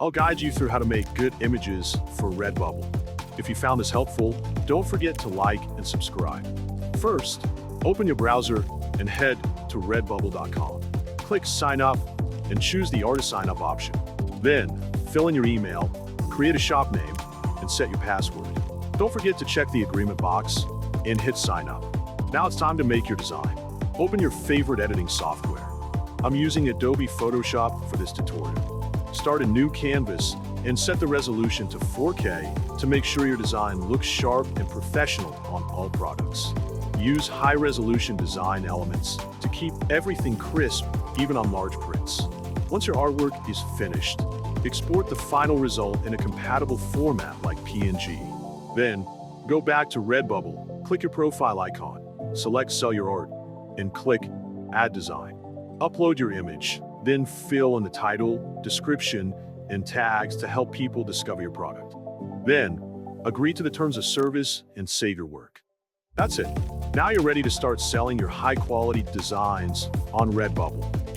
I'll guide you through how to make good images for Redbubble. If you found this helpful, don't forget to like and subscribe. First, open your browser and head to redbubble.com. Click Sign Up and choose the Artist Sign Up option. Then, fill in your email, create a shop name, and set your password. Don't forget to check the agreement box and hit Sign Up. Now it's time to make your design. Open your favorite editing software. I'm using Adobe Photoshop for this tutorial. Start a new canvas and set the resolution to 4K to make sure your design looks sharp and professional on all products. Use high-resolution design elements to keep everything crisp, even on large prints. Once your artwork is finished, export the final result in a compatible format like PNG. Then, go back to Redbubble, click your profile icon, select Sell Your Art, and click Add Design. Upload your image, then fill in the title, description, and tags to help people discover your product. Then, agree to the terms of service and save your work. That's it. Now you're ready to start selling your high-quality designs on Redbubble.